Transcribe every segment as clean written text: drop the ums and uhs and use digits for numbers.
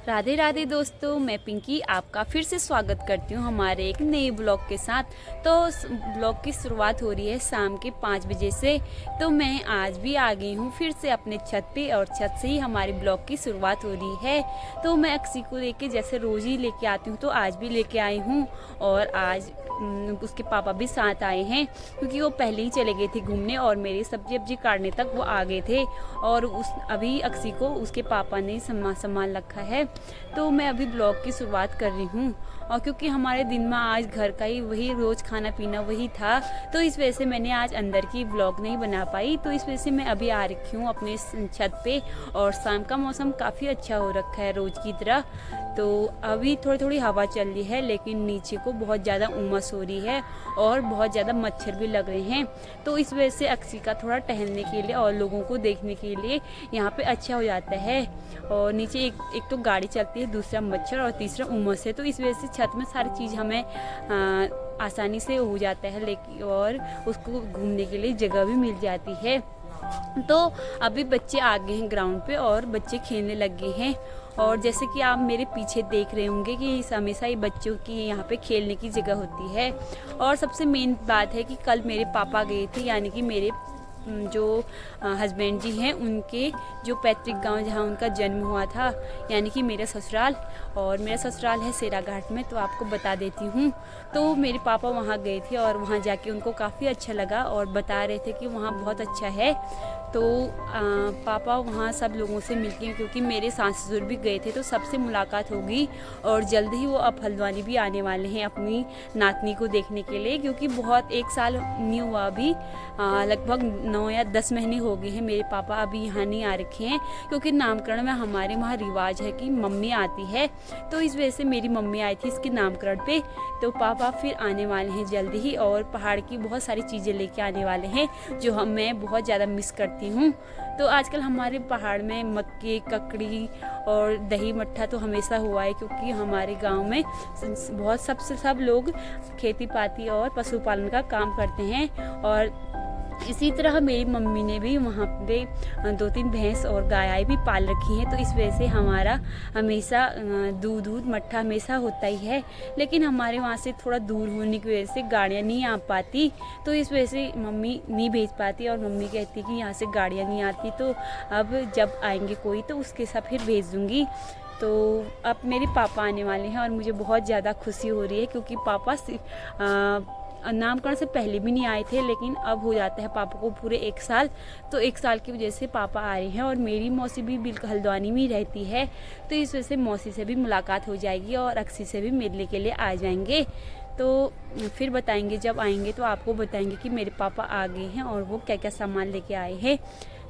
राधे राधे दोस्तों, मैं पिंकी आपका फिर से स्वागत करती हूँ हमारे एक नए ब्लॉग के साथ। तो ब्लॉग की शुरुआत हो रही है शाम के 5 बजे से। तो मैं आज भी आ गई हूँ फिर से अपने छत पे और छत से ही हमारे ब्लॉग की शुरुआत हो रही है। तो मैं अक्सी को लेके जैसे रोज़ ही लेके आती हूँ तो आज भी लेके आई हूँ। और आज उसके पापा भी साथ आए हैं क्योंकि वो पहले ही चले गए थे घूमने और मेरी सब्जी वब्जी काटने तक वो आ गए थे। और अभी अक्सी को उसके पापा ने संभाल रखा है। तो मैं अभी ब्लॉग की शुरुआत कर रही हूँ और क्योंकि हमारे दिन में आज घर का ही वही रोज़ खाना पीना वही था, तो इस वजह से मैंने आज अंदर की ब्लॉग नहीं बना पाई। तो इस वजह से मैं अभी आ रखी हूँ अपने छत पे और शाम का मौसम काफ़ी अच्छा हो रखा है रोज़ की तरह। तो अभी थोड़ी थोड़ी हवा चल रही है लेकिन नीचे को बहुत ज़्यादा उमस हो रही है और बहुत ज़्यादा मच्छर भी लग रहे हैं। तो इस वजह से अक्सी का थोड़ा टहलने के लिए और लोगों को देखने के लिए यहाँ पे अच्छा हो जाता है। और नीचे एक तो गाड़ी चलती है, दूसरा मच्छर और तीसरा उमस है। तो इस वजह से छत में सारी चीज़ हमें आसानी से हो जाता है लेकिन और उसको घूमने के लिए जगह भी मिल जाती है। तो अभी बच्चे आ गए हैं ग्राउंड पे और बच्चे खेलने लग गए हैं। और जैसे कि आप मेरे पीछे देख रहे होंगे कि हमेशा ही बच्चों की यहाँ पे खेलने की जगह होती है। और सबसे मेन बात है कि कल मेरे पापा गए थे, यानी कि मेरे जो हस्बैंड जी हैं उनके जो पैतृक गांव जहां उनका जन्म हुआ था, यानी कि मेरा ससुराल। और मेरा ससुराल है सेराघाट में, तो आपको बता देती हूँ। तो मेरे पापा वहां गए थे और वहां जाके उनको काफ़ी अच्छा लगा और बता रहे थे कि वहां बहुत अच्छा है। तो पापा वहाँ सब लोगों से मिलके, क्योंकि मेरे सास ससुर भी गए थे तो सबसे मुलाकात होगी। और जल्द ही वो अब हल्द्वानी भी आने वाले हैं अपनी नातनी को देखने के लिए, क्योंकि बहुत एक साल नहीं हुआ अभी, लगभग 9 या 10 महीने हो गए हैं मेरे पापा अभी यहाँ नहीं आ रखे हैं। क्योंकि नामकरण में हमारे वहाँ रिवाज है कि मम्मी आती है, तो इस वजह से मेरी मम्मी आई थी इसके नामकरण पे। तो पापा फिर आने वाले हैं जल्द ही और पहाड़ की बहुत सारी चीज़ें लेके आने वाले हैं जो मैं बहुत ज़्यादा मिस करती हूँ। तो आजकल हमारे पहाड़ में मक्के, ककड़ी और दही मट्ठा तो हमेशा हुआ है, क्योंकि हमारे गांव में बहुत सब लोग खेती पाती और पशुपालन का काम करते हैं। और इसी तरह मेरी मम्मी ने भी वहाँ पे 2-3 भैंस और गाय भी पाल रखी हैं। तो इस वजह से हमारा हमेशा दूध मट्ठा हमेशा होता ही है। लेकिन हमारे वहाँ से थोड़ा दूर होने की वजह से गाड़ियाँ नहीं आ पाती, तो इस वजह से मम्मी नहीं भेज पाती। और मम्मी कहती कि यहाँ से गाड़ियाँ नहीं आती, तो अब जब आएंगे कोई तो उसके साथ फिर भेज दूँगी। तो अब मेरे पापा आने वाले हैं और मुझे बहुत ज़्यादा खुशी हो रही है, क्योंकि पापा नामकरण से पहले भी नहीं आए थे, लेकिन अब हो जाता है पापा को पूरे 1 साल। तो 1 साल की वजह से पापा आ रहे हैं। और मेरी मौसी भी बिल्कुल हल्द्वानी में ही रहती है, तो इस वजह से मौसी से भी मुलाकात हो जाएगी और अक्सी से भी मिलने के लिए आ जाएंगे। तो फिर बताएंगे, जब आएंगे तो आपको बताएंगे कि मेरे पापा आ गए हैं और वो क्या क्या सामान लेके आए हैं।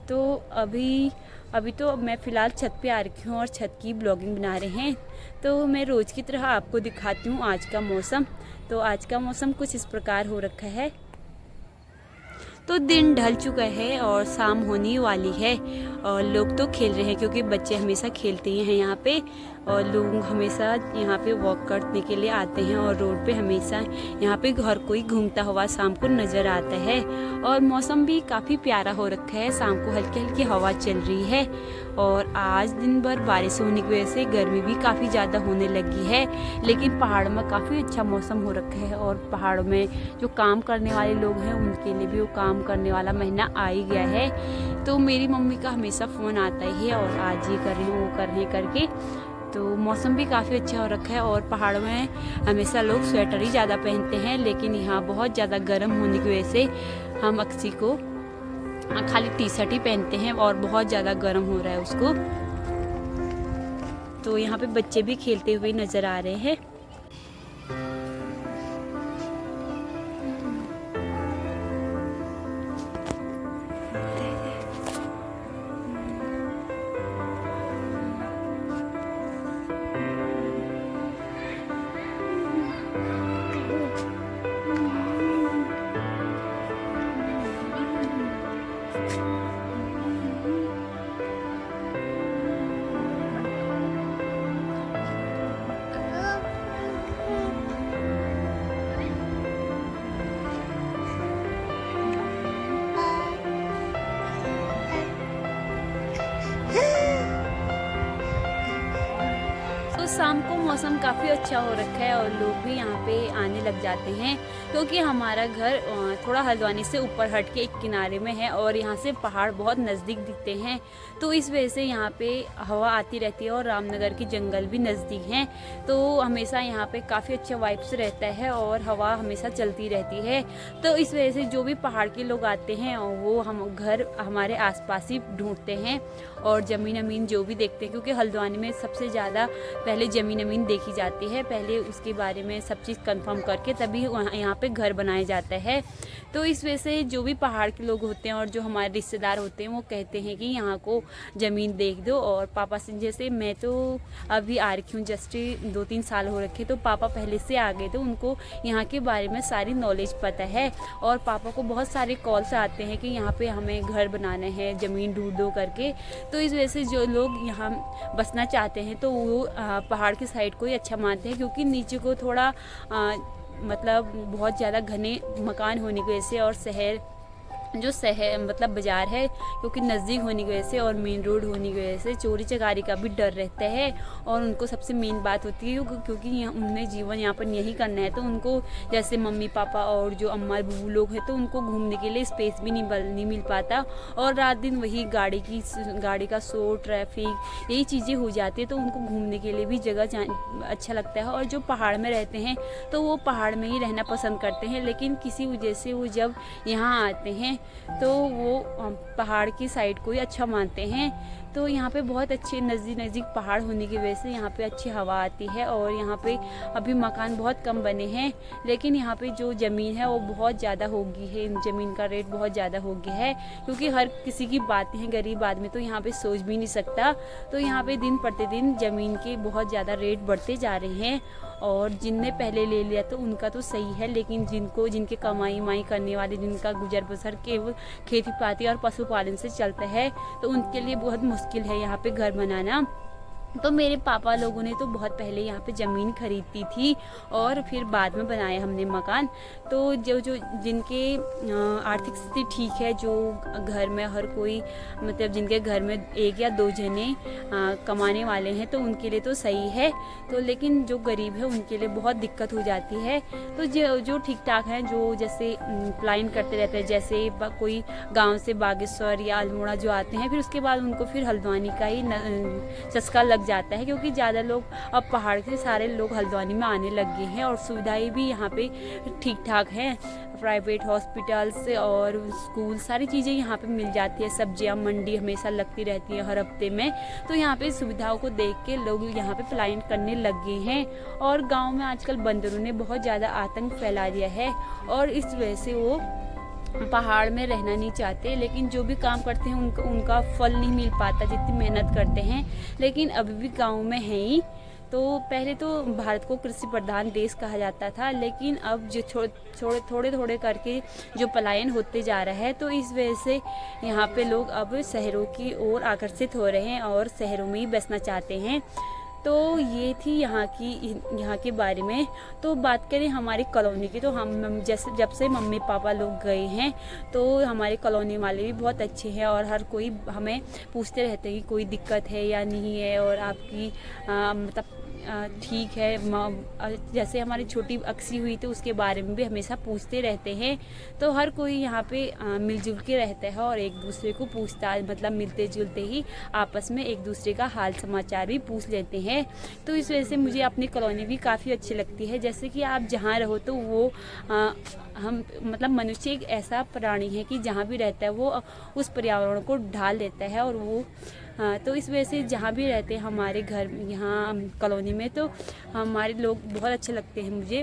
तो अभी तो मैं फ़िलहाल छत पे आ रखी हूँ और छत की ब्लॉगिंग बना रहे हैं। तो मैं रोज़ की तरह आपको दिखाती हूँ आज का मौसम। तो आज का मौसम कुछ इस प्रकार हो रखा है। तो दिन ढल चुका है और शाम होने वाली है और लोग तो खेल रहे हैं, क्योंकि बच्चे हमेशा खेलते ही हैं यहाँ पे। और लोग हमेशा यहाँ पे वॉक करने के लिए आते हैं और रोड पे हमेशा यहाँ पे हर कोई घूमता हुआ शाम को नज़र आता है। और मौसम भी काफ़ी प्यारा हो रखा है, शाम को हल्की हल्की हवा चल रही है। और आज दिन भर बारिश होने की वजह से गर्मी भी काफ़ी ज़्यादा होने लगी है, लेकिन पहाड़ में काफ़ी अच्छा मौसम हो रखा है। और पहाड़ों में जो काम करने वाले लोग हैं उनके लिए भी वो काम करने वाला महीना आ ही गया है। तो मेरी मम्मी का हमेशा फ़ोन आता ही है और आज ये कर रही हूँ वो कर रहे करके। तो मौसम भी काफ़ी अच्छा हो रखा है और पहाड़ों में हमेशा लोग स्वेटर ही ज़्यादा पहनते हैं, लेकिन यहाँ बहुत ज़्यादा गर्म होने की वजह से हम अक्सी को खाली टी शर्ट ही पहनते हैं और बहुत ज़्यादा गर्म हो रहा है उसको। तो यहाँ पे बच्चे भी खेलते हुए नज़र आ रहे हैं। तो शाम को मौसम काफ़ी अच्छा हो रखा है और लोग भी यहाँ पे आने लग जाते हैं, क्योंकि हमारा घर थोड़ा हल्द्वानी से ऊपर हट के एक किनारे में है और यहाँ से पहाड़ बहुत नज़दीक दिखते हैं। तो इस वजह से यहाँ पे हवा आती रहती है और रामनगर के जंगल भी नज़दीक हैं, तो हमेशा यहाँ पे काफ़ी अच्छा वाइब्स रहता है और हवा हमेशा चलती रहती है। तो इस वजह से जो भी पहाड़ के लोग आते हैं वो हम घर हमारे आसपास ही ढूंढते हैं और ज़मीन अमीन जो भी देखते हैं, क्योंकि हल्द्वानी में सबसे ज़्यादा पहले ज़मीन अमीन देखी जाती है, पहले उसके बारे में सब चीज़ कंफर्म करके तभी यहाँ पे घर बनाया जाता है। तो इस वजह से जो भी पहाड़ के लोग होते हैं और जो हमारे रिश्तेदार होते हैं वो कहते हैं कि यहाँ को ज़मीन देख दो। और पापा से, जैसे मैं तो अभी आ रखी हूँ, जस्ट 2-3 साल हो रखे, तो पापा पहले से आ गए, तो उनको यहाँ के बारे में सारी नॉलेज पता है और पापा को बहुत सारे कॉल्स आते हैं कि यहाँ पे हमें घर बनाना है, ज़मीन ढूंढ दो करके। तो इस वजह से जो लोग यहाँ बसना चाहते हैं तो वो पहाड़ के साइड को ही अच्छा मानते हैं, क्योंकि नीचे को थोड़ा मतलब बहुत ज़्यादा घने मकान होने की वजह से और शहर मतलब बाज़ार है, क्योंकि नज़दीक होने की वजह से और मेन रोड होने की वजह से चोरी चकारी का भी डर रहता है। और उनको सबसे मेन बात होती है क्योंकि उन्हें जीवन यहाँ पर यही करना है, तो उनको जैसे मम्मी पापा और जो अम्मा बुबू लोग हैं तो उनको घूमने के लिए स्पेस भी नहीं मिल पाता और रात दिन वही गाड़ी का शोर, ट्रैफिक, यही चीज़ें हो जाती है, तो उनको घूमने के लिए भी जगह अच्छा लगता है। और जो पहाड़ में रहते हैं तो वो पहाड़ में ही रहना पसंद करते हैं, लेकिन किसी वजह से वो जब यहाँ आते हैं तो वो पहाड़ की साइड को ही अच्छा मानते हैं। तो यहाँ पे बहुत अच्छे नज़दीक पहाड़ होने की वजह से यहाँ पे अच्छी हवा आती है और यहाँ पे अभी मकान बहुत कम बने हैं, लेकिन यहाँ पे जो ज़मीन है वो बहुत ज़्यादा हो गई है, ज़मीन का रेट बहुत ज़्यादा हो गया है, क्योंकि हर किसी की बातें हैं, गरीब आदमी तो यहाँ पे सोच भी नहीं सकता। तो यहाँ पे दिन प्रतिदिन ज़मीन के बहुत ज़्यादा रेट बढ़ते जा रहे हैं और जिनने पहले ले लिया तो उनका तो सही है, लेकिन जिनके कमाई उमाई करने वाले, जिनका गुजर बसर केवल खेती पाती और पशुपालन से चलता है, तो उनके लिए बहुत मुश्किल है यहाँ पे घर बनाना। तो मेरे पापा लोगों ने तो बहुत पहले यहाँ पे ज़मीन खरीदी थी और फिर बाद में बनाया हमने मकान। तो जो जिनके आर्थिक स्थिति ठीक है, जो घर में हर कोई मतलब जिनके घर में 1 या 2 जने कमाने वाले हैं तो उनके लिए तो सही है, तो लेकिन जो गरीब है उनके लिए बहुत दिक्कत हो जाती है। तो जो ठीक ठाक हैं, जो जैसे प्लान करते रहते हैं, जैसे कोई गाँव से बागेश्वर या अल्मोड़ा जो आते हैं, फिर उसके बाद उनको फिर हल्द्वानी का ही चस्का लग जाता है, क्योंकि ज़्यादा लोग अब पहाड़ के सारे लोग हल्द्वानी में आने लग गए हैं और सुविधाएं भी यहाँ पे ठीक ठाक हैं, प्राइवेट हॉस्पिटल्स और स्कूल, सारी चीज़ें यहाँ पे मिल जाती है, सब्जियाँ मंडी हमेशा लगती रहती है हर हफ्ते में। तो यहाँ पे सुविधाओं को देख के लोग यहाँ पे पलायन करने लग गए हैं और गाँव में आजकल बंदरों ने बहुत ज़्यादा आतंक फैला दिया है और इस वजह से वो पहाड़ में रहना नहीं चाहते, लेकिन जो भी काम करते हैं उनका फल नहीं मिल पाता जितनी मेहनत करते हैं, लेकिन अभी भी गाँव में है ही। तो पहले तो भारत को कृषि प्रधान देश कहा जाता था, लेकिन अब जो थोड़े करके जो पलायन होते जा रहा है, तो इस वजह से यहाँ पे लोग अब शहरों की ओर आकर्षित हो रहे हैं और शहरों में ही बसना चाहते हैं। तो ये थी यहाँ के बारे में। तो बात करें हमारी कॉलोनी की, तो हम जैसे जब से मम्मी पापा लोग गए हैं तो हमारे कॉलोनी वाले भी बहुत अच्छे हैं और हर कोई हमें पूछते रहते हैं कि कोई दिक्कत है या नहीं है और आपकी मतलब ठीक है। जैसे हमारी छोटी अक्सी हुई तो उसके बारे में भी हमेशा पूछते रहते हैं। तो हर कोई यहाँ पे मिलजुल के रहता है और एक दूसरे को पूछता, मतलब मिलते जुलते ही आपस में एक दूसरे का हाल समाचार भी पूछ लेते हैं। तो इस वजह से मुझे अपनी कॉलोनी भी काफ़ी अच्छी लगती है। जैसे कि आप जहाँ रहो तो वो हम मतलब मनुष्य एक ऐसा प्राणी है कि जहाँ भी रहता है वो उस पर्यावरण को ढाल देता है और वो तो इस वजह से जहाँ भी रहते हैं हमारे घर यहाँ कॉलोनी में, तो हमारे लोग बहुत अच्छे लगते हैं मुझे,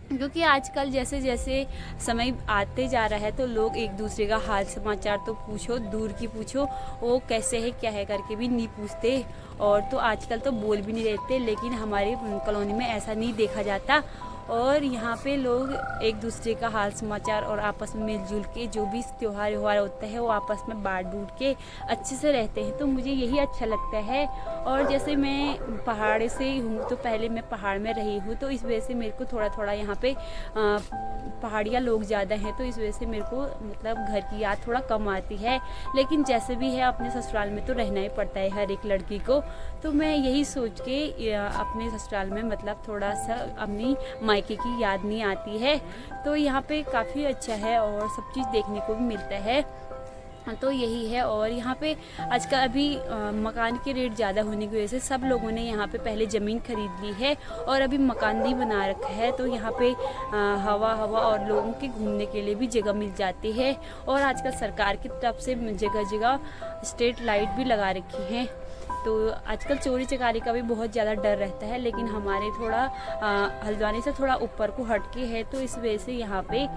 क्योंकि आजकल जैसे जैसे समय आते जा रहा है तो लोग एक दूसरे का हाल समाचार तो पूछो दूर की पूछो, वो कैसे है क्या है करके भी नहीं पूछते और तो आजकल तो बोल भी नहीं रहते। लेकिन हमारे कॉलोनी में ऐसा नहीं देखा जाता और यहाँ पे लोग एक दूसरे का हाल समाचार और आपस में मिलजुल के जो भी त्यौहार व्यवहार होता है वो आपस में बांट बूट के अच्छे से रहते हैं, तो मुझे यही अच्छा लगता है। और जैसे मैं पहाड़ से हूँ तो पहले मैं पहाड़ में रही हूँ, तो इस वजह से मेरे को थोड़ा थोड़ा यहाँ पे पहाड़िया लोग ज़्यादा हैं, तो इस वजह से मेरे को मतलब घर की याद थोड़ा कम आती है। लेकिन जैसे भी है अपने ससुराल में तो रहना ही पड़ता है हर एक लड़की को, तो मैं यही सोच के अपने ससुराल में मतलब थोड़ा सा अपनी मायके की याद नहीं आती है। तो यहाँ पे काफ़ी अच्छा है और सब चीज़ देखने को भी मिलता है, तो यही है। और यहाँ पे आजकल अभी मकान के रेट ज़्यादा होने की वजह से सब लोगों ने यहाँ पे पहले ज़मीन खरीद ली है और अभी मकान नहीं बना रखा है, तो यहाँ पे हवा और लोगों के घूमने के लिए भी जगह मिल जाती है। और आजकल सरकार की तरफ से जगह जगह स्ट्रीट लाइट भी लगा रखी हैं, तो आजकल चोरी चकारी का भी बहुत ज़्यादा डर रहता है। लेकिन हमारे थोड़ा हल्द्वानी से थोड़ा ऊपर को हट के है, तो इस वजह से यहाँ पे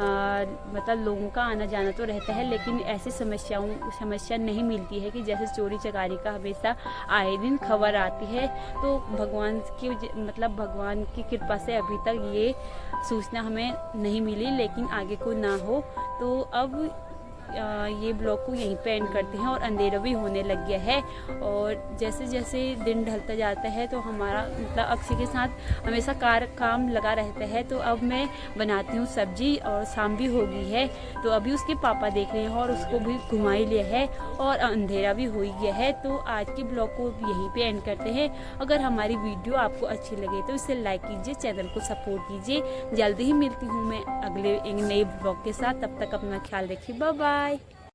मतलब लोगों का आना जाना तो रहता है, लेकिन ऐसी समस्या नहीं मिलती है कि जैसे चोरी चकारी का हमेशा आए दिन खबर आती है। तो भगवान की कृपा से अभी तक ये सूचना हमें नहीं मिली, लेकिन आगे को ना हो। तो अब ये ब्लॉग को यहीं पे एंड करते हैं और अंधेरा भी होने लग गया है। और जैसे जैसे दिन ढलता जाता है तो हमारा मतलब अक्षय के साथ हमेशा काम लगा रहता है। तो अब मैं बनाती हूँ सब्जी और शाम भी हो गई है, तो अभी उसके पापा देख रहे हैं और उसको भी घुमा ही लिया है और अंधेरा भी हो ही गया है। तो आज के ब्लॉग को यहीं पे एंड करते हैं। अगर हमारी वीडियो आपको अच्छी लगे तो इसे लाइक कीजिए, चैनल को सपोर्ट कीजिए। जल्दी ही मिलती हूँ मैं अगले एक नए ब्लॉग के साथ, तब तक अपना ख्याल रखिए। Bye bye.